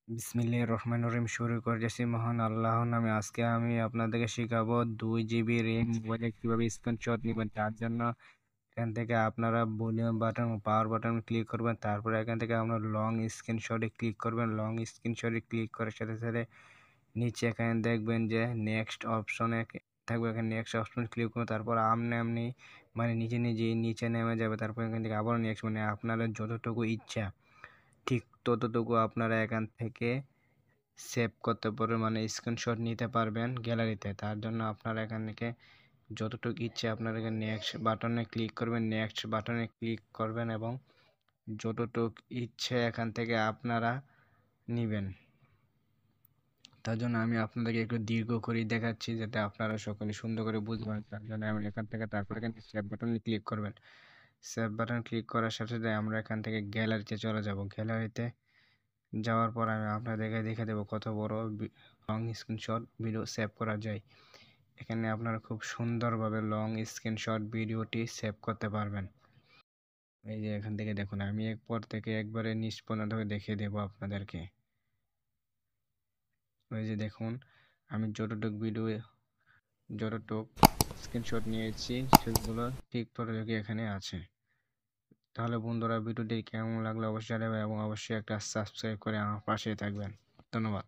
বিসমিল্লাহির রহমানির রহিম শুরু করেছি মহান আল্লাহর নামে। আজকে আমি আপনাদেরকে শেখাবো 2 GB র্যাম মোবাইলে কীভাবে স্ক্রিনশট নেবেন। তার জন্য এখান থেকে আপনারা volume button oh power button click করবেন। তারপরে এখান থেকে আপনার লং স্ক্রিনশটে ক্লিক করবেন। লং স্ক্রিনশটে ক্লিক করার সাথে সাথে নিচে এখানে দেখবেন যে নেক্সট অপশনে থাকবে, এখানে নেক্সট অপশন ক্লিক করুন। তারপর আপনি মানে নিচে নেমে যাবে। তারপর এখান থেকে আবার নেক্সট, মানে আপনাদের যতটুকু ইচ্ছা ঠিক ততটুকু আপনারা এখান থেকে সেভ করতে পারবেন, মানে স্ক্রিনশট নিতে পারবেন গ্যালারিতে। তার জন্য আপনারা এখান থেকে যতটুকু ইচ্ছে আপনারা এখানে নেক্সট বাটনে ক্লিক করবেন। নেক্সট বাটনে ক্লিক করবেন এবং যতটুকু ইচ্ছে এখান থেকে আপনারা নেবেন। তার জন্য আমি আপনাদেরকে একটু দীর্ঘ করে দেখাচ্ছি যাতে আপনারা সকলে সুন্দর করে বুঝবেন। তার জন্য আমি এখান থেকে তারপরে এখানে সেভ বাটনে ক্লিক করবেন। সেভ বাটন ক্লিক করার সাথে সাথে আমরা এখান থেকে গ্যালারিতে চলে যাব। গ্যালারিতে যাওয়ার পর আমি আপনাদেরকে দেখে দেবো কত বড় লং স্ক্রিনশট ভিডিও সেভ করা যায়। এখানে আপনারা খুব সুন্দরভাবে লং স্ক্রিনশট ভিডিওটি সেভ করতে পারবেন। এই যে এখান থেকে দেখুন, আমি এরপর থেকে একবারে নিচ পর্যন্ত দেখিয়ে দেবো আপনাদেরকে। ওই যে দেখুন, আমি যতটুক স্ক্রিনশট নিয়েছি সেগুলো ঠিক ততটুকু এখানে আছে। তাহলে বন্ধুরা, ভিডিওটি কেমন লাগলো অবশ্যই জানাবেন এবং অবশ্যই একটা সাবস্ক্রাইব করে আমার পাশে থাকবেন। ধন্যবাদ।